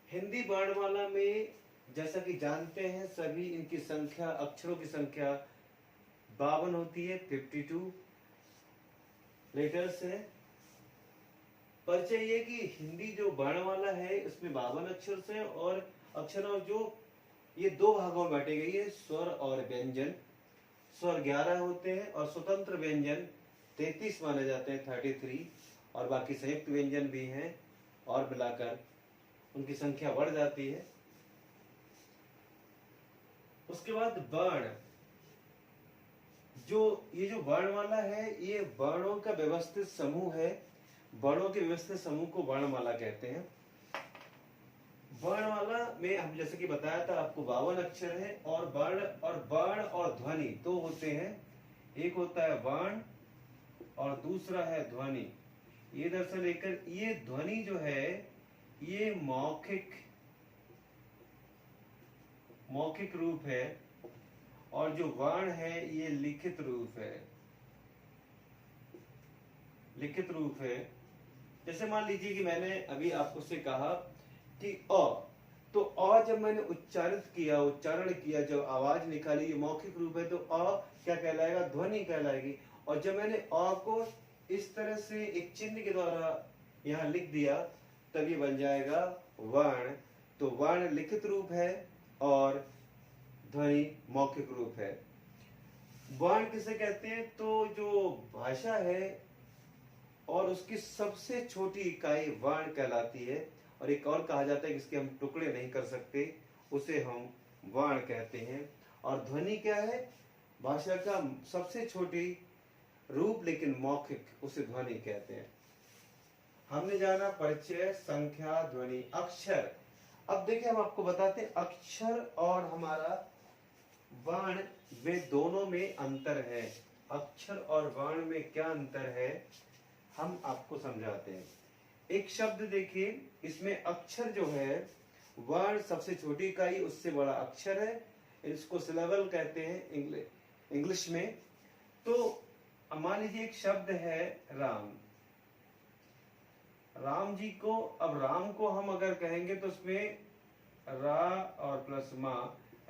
हिंदी वर्णमाला में जैसा कि जानते हैं सभी, इनकी संख्या, अक्षरों की संख्या 52 होती है, 52 लेटर्स है। परिचय ये कि हिंदी जो वर्णमाला है उसमें 52 अक्षर से, और अक्षरों जो ये दो भागों में बांटी गई है, स्वर और व्यंजन। स्वर 11 होते हैं और स्वतंत्र व्यंजन 33 माने जाते हैं, 33, और बाकी संयुक्त व्यंजन भी हैं और मिलाकर उनकी संख्या बढ़ जाती है। उसके बाद वर्ण, ये जो वर्णमाला है ये वर्णों का व्यवस्थित समूह है। वर्णों के व्यवस्थित समूह को वर्णमाला कहते हैं। वर्णमाला में हम जैसे कि बताया था आपको 52 अक्षर है, और वर्ण और ध्वनि दो होते हैं। एक होता है वर्ण और दूसरा है ध्वनि। ये दरअसल लेकर ये ध्वनि जो है ये मौखिक रूप है, और जो वर्ण है ये लिखित रूप है। जैसे मान लीजिए कि मैंने अभी आपको से कहा कि अ, तो अ जब मैंने उच्चारण किया, जब आवाज निकाली, ये मौखिक रूप है, तो अ क्या कहलाएगा? ध्वनि कहलाएगी। और जब मैंने अ को इस तरह से एक चिन्ह के द्वारा यहाँ लिख दिया, तब ये बन जाएगा वर्ण। तो वर्ण लिखित रूप है और ध्वनि मौखिक रूप है। वर्ण किसे कहते हैं? तो जो भाषा है और उसकी सबसे छोटी इकाई वर्ण कहलाती है, और एक और कहा जाता है कि इसके हम टुकड़े नहीं कर सकते, उसे हम वर्ण कहते हैं। और ध्वनि क्या है? भाषा का सबसे छोटी रूप लेकिन मौखिक, उसे ध्वनि कहते हैं। हमने जाना परिचय, संख्या, ध्वनि, अक्षर। अब देखिए हम आपको बताते हैं अक्षर और हमारा वर्ण, वे दोनों में अंतर है। अक्षर और वर्ण में क्या अंतर है हम आपको समझाते हैं। एक शब्द देखिए, इसमें अक्षर जो है, वर्ण सबसे छोटी इकाई, उससे बड़ा अक्षर है, इसको सिलेबल कहते हैं इंग्लिश में। तो मान लीजिए एक शब्द है राम जी को। अब राम को हम अगर कहेंगे तो उसमें रा और प्लस मा,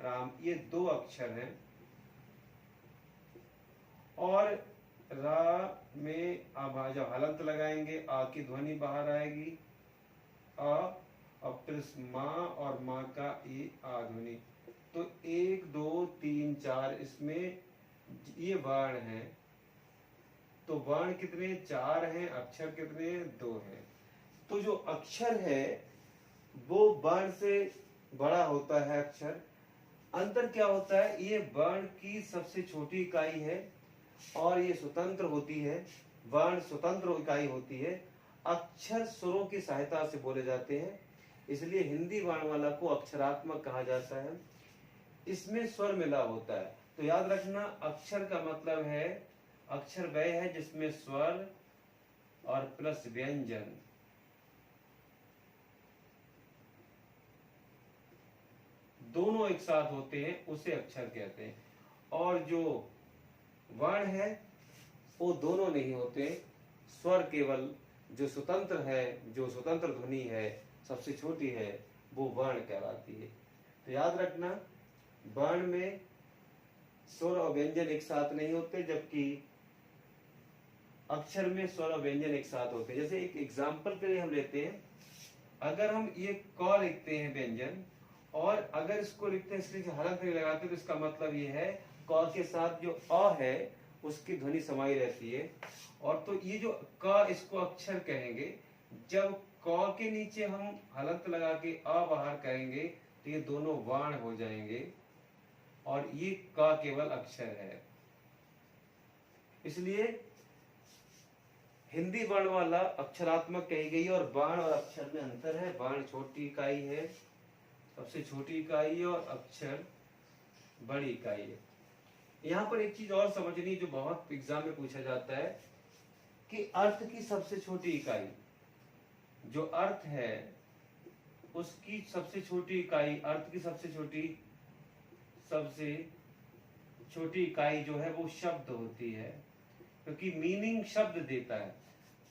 राम, ये दो अक्षर हैं, और रा में अब जब हलंत लगाएंगे आ की ध्वनि बाहर आएगी, अ और प्लस माँ और माँ का ये आ ध्वनि। तो 1 2 3 4 इसमें ये वर्ण है। तो वर्ण कितने? 4 हैं। अक्षर कितने? 2 हैं। तो जो अक्षर है वो वर्ण से बड़ा होता है अक्षर। अंतर क्या होता है? ये वर्ण की सबसे छोटी इकाई है और ये स्वतंत्र होती है। वर्ण स्वतंत्र इकाई होती है। अक्षर स्वरों की सहायता से बोले जाते हैं, इसलिए हिंदी वर्णमाला को अक्षरात्मक कहा जाता है। इसमें स्वर मिला होता है। तो याद रखना, अक्षर का मतलब है, अक्षर वह है जिसमें स्वर और प्लस व्यंजन दोनों एक साथ होते हैं, उसे अक्षर कहते हैं। और जो वर्ण है वो दोनों नहीं होते, स्वर केवल जो स्वतंत्र है, जो स्वतंत्र ध्वनि है, सबसे छोटी है, वो वर्ण कहलाती है। तो याद रखना, वर्ण में स्वर और व्यंजन एक साथ नहीं होते, जबकि अक्षर में स्वर और व्यंजन एक साथ होते हैं। जैसे एक एग्जाम्पल के लिए हम लेते हैं, अगर हम ये क लिखते हैं व्यंजन, और अगर इसको लिखते हैं इसलिए हलंत नहीं लगाते, तो इसका मतलब ये है क के साथ जो अ है उसकी ध्वनि समाई रहती है। और तो ये जो क, इसको अक्षर कहेंगे। जब क के नीचे हम हलंत लगा के अ बाहर करेंगे तो ये दोनों वर्ण हो जाएंगे, और ये क केवल अक्षर है। इसलिए हिंदी वर्णमाला अक्षरात्मक कही गई, और वर्ण और अक्षर में अंतर है। वर्ण छोटी इकाई है, सबसे छोटी इकाई है, और अक्षर बड़ी इकाई है। यहाँ पर एक चीज और समझनी जो बहुत एग्जाम में पूछा जाता है कि अर्थ की सबसे छोटी इकाई, जो अर्थ है उसकी सबसे छोटी इकाई, अर्थ की सबसे छोटी इकाई जो है वो शब्द होती है, क्योंकि मीनिंग शब्द देता है।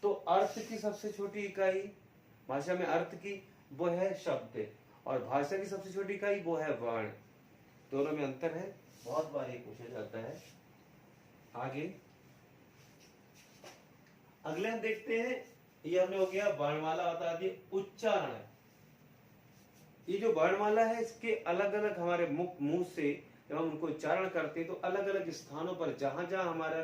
तो अर्थ की सबसे छोटी इकाई, भाषा में अर्थ की वो है शब्द, और भाषा की सबसे छोटी इकाई वो है वर्ण। दोनों में अंतर है, बहुत बार ये पूछा जाता है। आगे अगले हम देखते हैं, ये हमने हो गया वर्णमाला बता दी। उच्चारण, ये जो वर्णमाला है इसके अलग अलग हमारे मुंह से जब हम उनको उच्चारण करते हैं तो अलग अलग स्थानों पर जहां जहां हमारा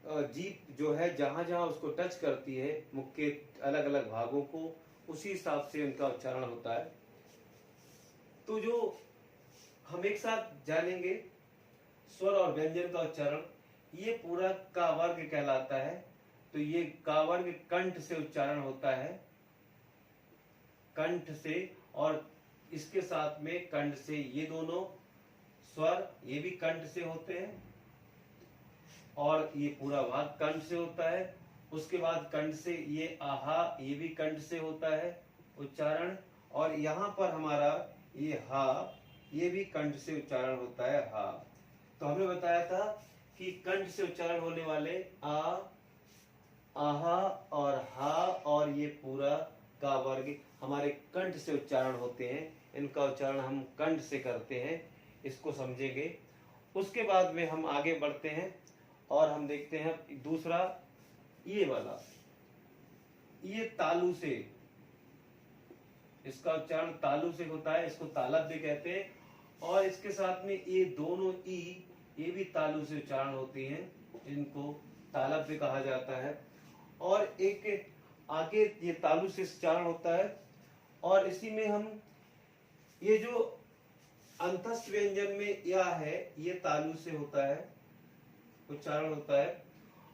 जीभ जो है जहां जहां उसको टच करती है मुख के अलग अलग भागों को, उसी हिसाब से उनका उच्चारण होता है। तो जो हम एक साथ जानेंगे स्वर और व्यंजन का उच्चारण, ये पूरा का वर्ग कहलाता है। तो ये का वर्ग कंठ से उच्चारण होता है, कंठ से, और इसके साथ में कंठ से ये दोनों स्वर ये भी कंठ से होते हैं, और ये पूरा भाग कंठ से होता है। उसके बाद कंठ से ये आहा, ये भी कंठ से होता है उच्चारण, और यहाँ पर हमारा ये हा, ये भी कंठ से उच्चारण होता है हा। तो हमने बताया था कि कंठ से उच्चारण होने वाले आ, आहा और हा और ये पूरा का वर्ग हमारे कंठ से उच्चारण होते हैं। इनका उच्चारण हम कंठ से करते हैं, इसको समझेंगे। उसके बाद में हम आगे बढ़ते हैं और हम देखते हैं दूसरा ये वाला, ये तालु से, इसका उच्चारण तालु से होता है, इसको तालब भी कहते हैं। और इसके साथ में ये दोनों ई, ये भी तालु से उच्चारण होती हैं, इनको तालब भी कहा जाता है। और एक आगे ये तालु से उच्चारण होता है, और इसी में हम ये जो अंतस्थ व्यंजन में या है ये तालु से होता है, उच्चारण होता है।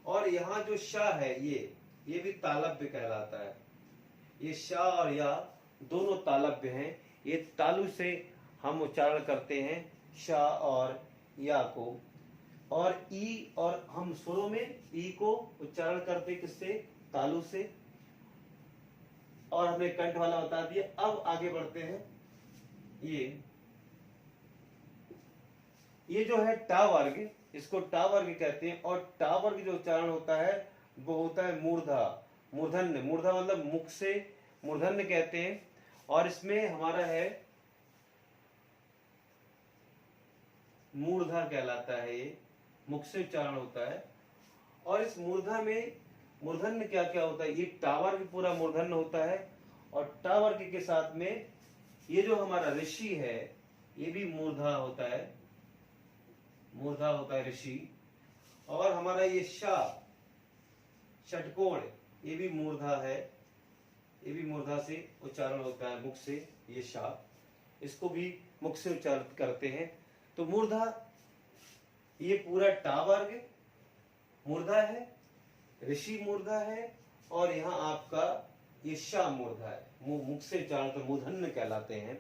और यहाँ जो शा है ये भी तालब्य कहलाता है। ये शा और या दोनों तालब्य हैं, ये तालु से हम उच्चारण करते हैं शा और या को। और ई, और हम स्वरों में ई को उच्चारण करते किससे, तालु से, और हमने कंठ वाला बता दिया। अब आगे बढ़ते हैं, ये जो है टा वर्ग, इसको टा वर्ग कहते हैं। और टा वर्ग जो उच्चारण होता है वो होता है मूर्धा, मूर्धन्य, मूर्धा मतलब मुख से मूर्धन्य कहते हैं। और इसमें हमारा है मूर्धा कहलाता है, ये मुख से उच्चारण होता है। और इस मूर्धा में मूर्धन्य क्या क्या होता है, ये टा वर्ग पूरा मूर्धन्य होता है। और टा वर्ग के साथ में ये जो हमारा ऋषि है ये भी मूर्धा होता है, मूर्धा होता है ऋषि। और हमारा ये शा, षटकोण, ये भी मूर्धा है, ये भी मूर्धा से उच्चारण होता है मुख से, ये शा, इसको भी मुख से उच्चारित करते हैं। तो मूर्धा ये पूरा टा वर्ग मूर्धा है, ऋषि मूर्धा है, और यहाँ आपका ये शा मूर्धा है, मुख से उच्चारण तो मूर्धन्य कहलाते हैं।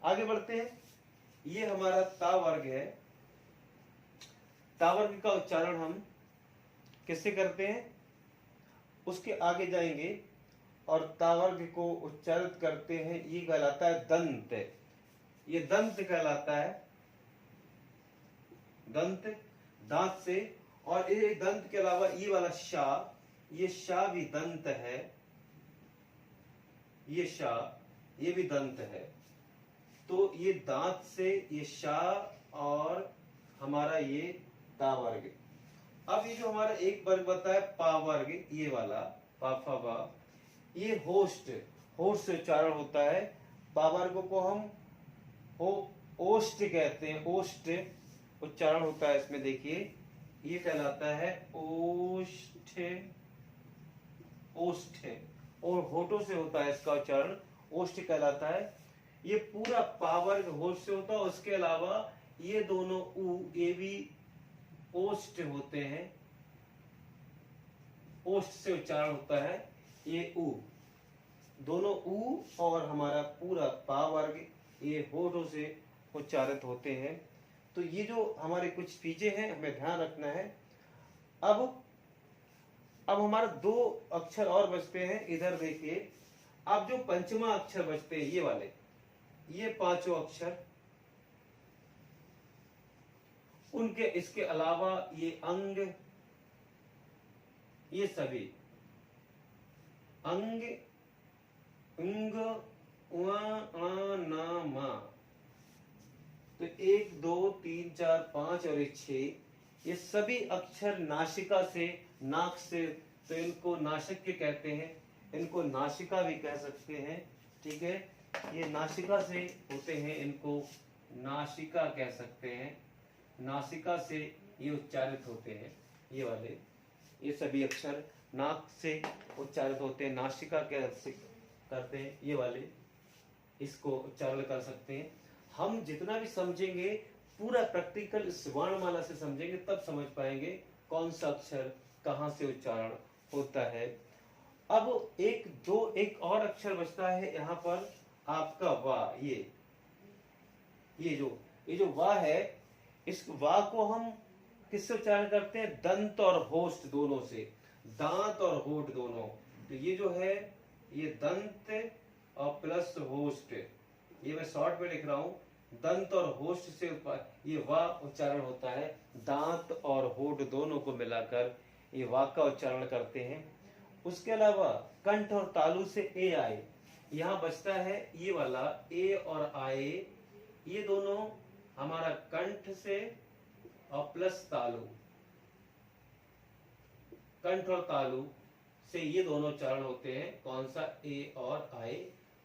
आगे बढ़ते हैं, ये हमारा ता वर्ग है। ता वर्ग का उच्चारण हम किससे करते हैं, उसके आगे जाएंगे, और ता वर्ग को उच्चारित करते हैं, ये कहलाता है दंत, ये दंत कहलाता है, दंत, दांत से। और ये दंत के अलावा ये वाला शा, ये शा भी दंत है, ये शा, ये भी दंत है। तो ये दांत से ये शा और हमारा ये ता वर्ग। अब ये जो हमारा एक वर्ग बता है पा वर्ग, ये वाला पा फा बा, ये होस्ट, होस्ट से उच्चारण होता है। पा वर्ग को हम ओष्ट कहते हैं, ओष्ट उच्चारण होता है इसमें, देखिए ये कहलाता है ओष्ठ, ओष्ठ, और होठों से होता है इसका उच्चारण, ओष्ठ कहलाता है। ये पूरा पा वर्ग होठ से होता है। उसके अलावा ये दोनों ऊ, ये भी ओष्ठ होते हैं, ओष्ठ से उच्चारण होता है ये ऊ, दोनों ऊ और हमारा पूरा पा वर्ग ये होठों से उच्चारित होते हैं। तो ये जो हमारे कुछ चीजें हैं हमें ध्यान रखना है। अब हमारा दो अक्षर और बचते हैं, इधर देखिए। अब जो पंचमा अक्षर बचते हैं ये वाले, ये पांचों अक्षर, उनके इसके अलावा ये अंग, ये सभी अंग, उंग उआ आ ना मा। तो 1 2 3 4 5 और 6 ये सभी अक्षर नासिका से, नाक से, तो इनको नासिक्य कहते हैं, इनको नासिका भी कह सकते हैं। ठीक है, ये नासिका से होते हैं, इनको नासिका कह सकते हैं। नासिका से ये उच्चारित होते हैं, ये वाले, ये सभी अक्षर नाक से उच्चारित होते हैं, नासिका करते हैं, ये वाले इसको उच्चारण कर सकते हैं। हम जितना भी समझेंगे पूरा प्रैक्टिकल इस वर्णमाला से समझेंगे, तब समझ पाएंगे कौन सा अक्षर कहाँ से उच्चारण होता है। अब एक और अक्षर बचता है यहाँ पर आपका वा। ये जो वा है, इस वा को हम किससे उच्चारण करते हैं? दंत और होस्ट दोनों से, दांत और होठ दोनों। तो ये जो है ये दंत और प्लस होस्ट, ये मैं शॉर्ट में लिख रहा हूं, दंत और होस्ट से ये वा उच्चारण होता है। दांत और होठ दोनों को मिलाकर ये वा का उच्चारण करते हैं। उसके अलावा कंठ और तालु से ए आए, यहाँ बचता है ये वाला ए और आए, ये दोनों हमारा कंठ से और प्लस तालु, कंठ और तालु से ये दोनों उच्चारण होते हैं। कौन सा? ए और आए,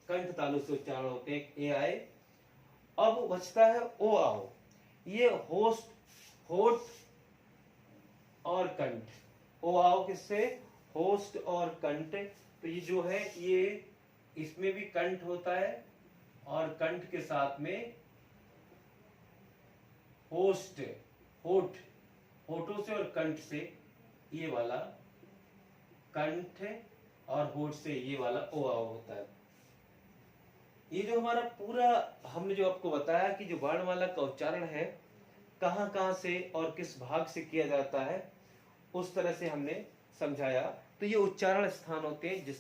कंठ तालु से उच्चारण होते हैं ए आए। अब बचता है ओ आओ, ये होठ और कंठ। ओ आओ किससे? होस्ट और कंठ। तो ये जो है ये इसमें भी कंठ होता है और कंठ के साथ में होस्ट, होठों से और कंठ से ये वाला, कंठ और होठ से ये वाला ओ आओ होता है। ये जो हमारा पूरा हमने जो आपको बताया कि जो वर्णमाला का उच्चारण है कहां कहां से और किस भाग से किया जाता है, उस तरह से हमने समझाया। तो ये उच्चारण स्थान होते हैं जिस